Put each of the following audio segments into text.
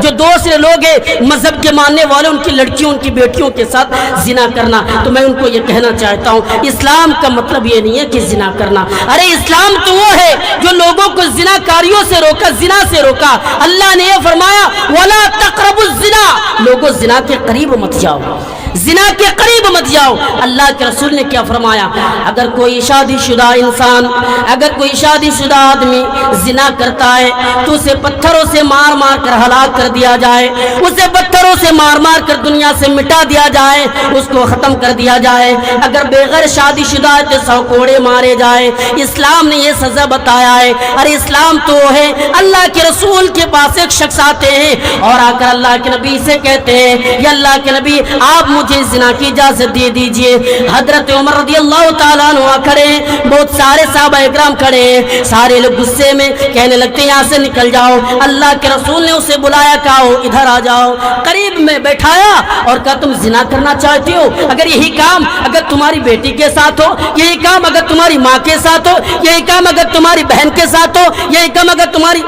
جو دوسرے لوگ ہیں مذہب کے ماننے والے ان کی لڑکیوں ان کی بیٹیوں کے ساتھ زنا کرنا، تو میں ان کو یہ کہنا چاہتا ہوں اسلام کا مطلب یہ نہیں ہے کہ زنا کرنا، ارے اسلام تو وہ ہے جو لوگوں کو زنا کاریوں سے روکا، زنا سے روکا۔ اللہ نے یہ فرمایا وَلَا تَقْرَبُوا الزِّنَا، لوگوں زنا کے قریب مت جاؤ، زنا کے قریب مت جاؤ۔ اللہ کے رسول نے کیا فرمایا؟ اگر کوئی شادی شدہ انسان، اگر کوئی شادی شدہ آدمی زنا کرتا ہے تو اسے پتھروں سے مار مار کر ہلاک کر دیا جائے، اسے پتھروں سے مار مار کر دنیا سے مٹا دیا جائے، اس کو ختم کر دیا جائے۔ اگر بغیر شادی شدہ ہے تو 100 کوڑے مارے جائے۔ اسلام نے یہ سزا بتایا ہے۔ ارے اسلام تو ہے، اللہ کے رسول کے پاس ایک شخص آتے ہیں اور آ کر اللہ کے نبی سے کہتے ہیں یا اللہ کے نبی آپ مجھے زنا کی اجازت دے دیجئے۔ حضرت عمر رضی اللہ تعالیٰ عنہ کھڑے ہیں، بہت سارے صحابہ اکرام کھڑے ہیں، سارے لوگ غصے میں کہنے لگتے ہیں یہاں سے نکل جاؤ۔ اللہ کے رسول نے اسے بلایا، کہا ادھر آ جاؤ، قریب میں بیٹھایا اور کہا تم زنا کرنا چاہتے ہو؟ اگر یہی کام اگر تمہاری بیٹی کے ساتھ ہو، یہی کام اگر تمہاری ماں کے ساتھ ہو، یہی کام اگر تمہاری بہن کے ساتھ ہو، یہی کام اگر تمہاری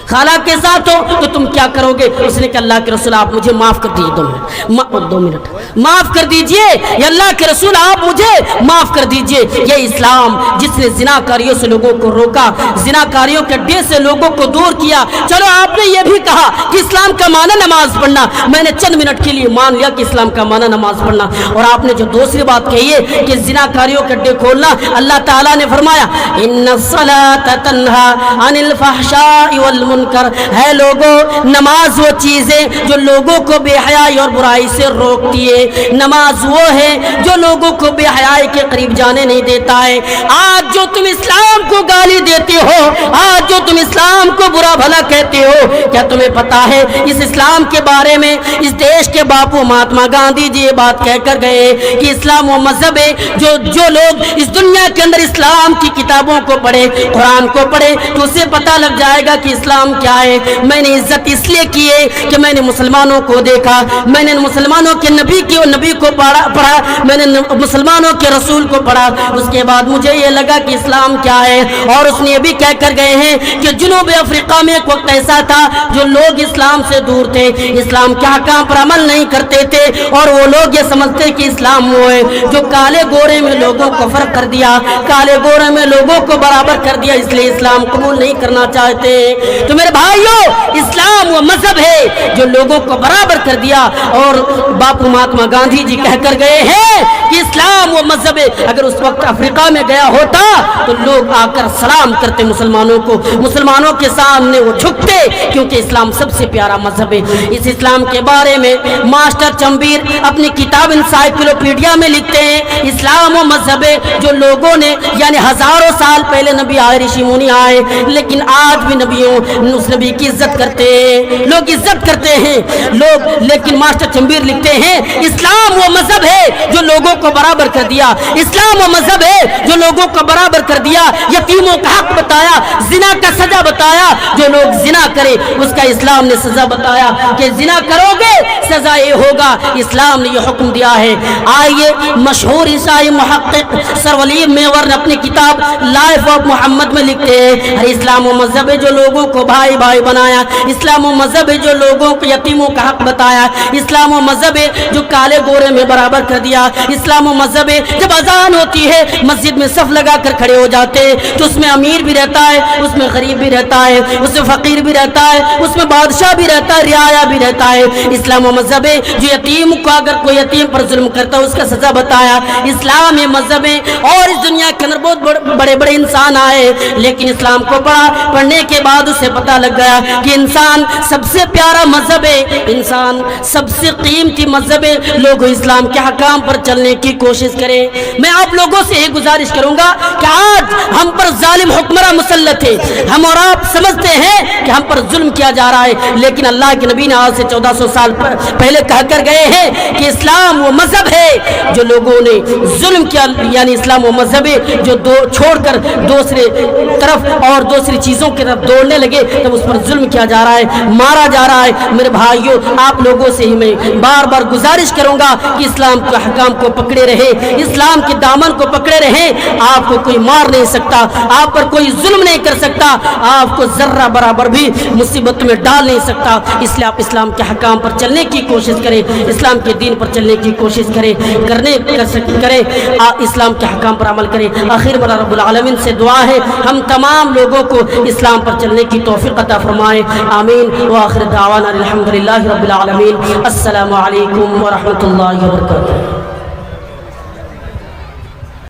خالہ کے ساتھ ہو تو تم کیا کرو گے؟ اس نے کہا اللہ کے رسول آپ مجھے معاف کر دیجیے، 2 منٹ معاف کر دیجئے، یا اللہ کے رسول آپ مجھے معاف کر دیجئے۔ یہ اسلام جس نے زنا کاریوں سے لوگوں کو روکا، زنا کاریوں کے اڈے سے لوگوں کو دور کیا۔ چلو آپ نے یہ بھی کہا کہ اسلام کا معنی نماز پڑھنا، میں نے چند منٹ کے لیے مان لیا کہ اسلام کا معنی نماز پڑھنا، اور آپ نے جو دوسری بات کہی ہے کہ زنا کاریوں کے اڈے کھولنا، اللہ تعالیٰ نے فرمایا ان الصلاۃ تنہی عن الفحشاء والمنکر، ہے لوگوں نماز وہ چیز ہے جو لوگوں کو بے حیائی اور برائی سے روکتی ہے، نماز وہ ہے جو لوگوں کو بے حیائی کے قریب جانے نہیں دیتا ہے۔ آج جو تم اسلام کو گالی دیتے ہو، آج جو تم اسلام کو برا بھلا کہتے ہو، کیا تمہیں پتا ہے اس اسلام کے بارے میں اس دیش کے باپو مہاتما گاندھی جی یہ بات کہہ کر گئے کہ اسلام وہ مذہب ہے جو لوگ اس دنیا کے اندر اسلام کی کتابوں کو پڑھے، قرآن کو پڑھے تو اسے پتہ لگ جائے گا کہ اسلام کیا ہے۔ میں نے عزت اس لیے کی ہے کہ میں نے مسلمانوں کو دیکھا، میں نے مسلمانوں کے نبی کو پڑھا، میں نے مسلمانوں کے رسول کو پڑھا، اس کے بعد مجھے یہ لگا کہ اسلام کیا ہے۔ اور اس نے یہ بھی کہہ کر گئے ہیں کہ جنوب افریقہ میں ایک وقت ایسا تھا جو لوگ اسلام سے دور تھے، اسلام کے احکام پر عمل نہیں کرتے تھے، اور وہ لوگ یہ سمجھتے کہ اسلام وہ ہے جو کالے گورے میں لوگوں کو فرق کر دیا، کالے گورے میں لوگوں کو برابر کر دیا، اس لیے اسلام قبول نہیں کرنا چاہتے۔ تو میرے بھائیوں اسلام وہ مذہب ہے جو لوگوں کو برابر کر دیا، اور باپو مہاتما گاندھی جی کہہ کر گئے ہیں کہ اسلام وہ مذہب ہے۔ اگر اس وقت افریقہ میں گیا ہوتا تو لوگ آ کر سلام کرتے مسلمانوں کو، مسلمانوں کے سامنے وہ جھکتے، کیونکہ اسلام سب سے پیارا مذہب ہے۔ اس اسلام کے بارے میں ماسٹر چمبیر اپنی کتاب انسائیکلوپیڈیا میں لکھتے ہیں اسلام وہ مذہب ہے جو لوگوں نے یعنی ہزاروں سال پہلے نبی آئے، رشی منی آئے، لیکن آج بھی اس نبی کی عزت کرتے ہیں، لوگ عزت کرتے ہیں لوگ، لیکن ماسٹر چمبیر لکھتے ہیں اسلام وہ مذہب ہے جو لوگوں کو برابر کر دیا، اسلام وہ مذہب ہے جو لوگوں کو برابر کر دیا، یتیموں کا حق بتایا، زنا کا سزا بتایا، جو لوگ زنا کرے اس کا اسلام نے سزا بتایا کہ زنا کرو گے سزا یہ ہوگا، اسلام نے یہ حکم دیا ہے۔ آئیے مشہور عیسائی محقق سر ولی میور نے اپنی کتاب لائف آف محمد میں لکھتے ہیں اسلام وہ مذہب ہے جو لوگوں کو بھائی بھائی بنایا، اسلام و مذہب ہے جو لوگوں کو یتیموں کا حق بتایا، اسلام و مذہب ہے جو کالے گورے میں برابر کر دیا، اسلام و مذہب ہے جب اذان ہوتی ہے مسجد میں صف لگا کر کھڑے ہو جاتے ہیں تو اس میں امیر بھی رہتا ہے، اس میں غریب بھی رہتا ہے، اس میں فقیر بھی رہتا ہے، اس میں بادشاہ بھی رہتا ہے، رعایا بھی رہتا ہے۔ اسلام و مذہب ہے جو یتیم کو اگر کوئی یتیم پر ظلم کرتا ہے اس کا سزا بتایا، اسلام یہ مذہب ہے۔ اور اس دنیا کے اندر بہت بڑے بڑے انسان آئے لیکن اسلام کو پڑھنے کے بعد اسے پتہ لگ گیا کہ انسان سب سے پیارا مذہب ہے، انسان سب سے قیمتی مذہب ہے۔ لوگ اسلام کے حکام پر چلنے کی کوشش کریں۔ میں آپ لوگوں سے یہ گزارش کروں گا کہ آج ہم پر ظالم حکمراں مسلط ہے، ہم اور آپ سمجھتے ہیں کہ ہم پر ظلم کیا جا رہا ہے، لیکن اللہ کے نبی نے آج سے 1400 سال پہلے کہہ کر گئے ہیں کہ اسلام وہ مذہب ہے جو لوگوں نے ظلم کیا، یعنی اسلام وہ مذہب ہے جو چھوڑ کر دوسرے طرف اور دوسری چیزوں کی طرف دوڑنے لگے تب اس پر ظلم کیا جا رہا ہے۔ مارا جا رہا ہے۔ میرے بھائیوں، آپ لوگوں سے ہی میں بار بار گزارش کروں گا کہ اسلام کے احکام کو پکڑے رہے، اسلام کے دامن کو پکڑے رہے۔ آپ کو کوئی مار نہیں سکتا، آپ پر کوئی ظلم نہیں کر سکتا، آپ کو ذرہ برابر بھی مصیبت میں ڈال نہیں سکتا۔ اس لیے آپ اسلام کے احکام پر چلنے کی کوشش کریں، اسلام کے دین پر چلنے کی کوشش کریں، اسلام کے احکام پر عمل کریں۔ آخر میں رب العالمین سے دعا ہے ہم تمام لوگوں کو اسلام پر چلنے کی توفیق عطا فرمائے، آمین۔ وآخر دعوانا الحمدللہ رب العالمین۔ السلام علیکم ورحمۃ اللہ وبرکاتہ۔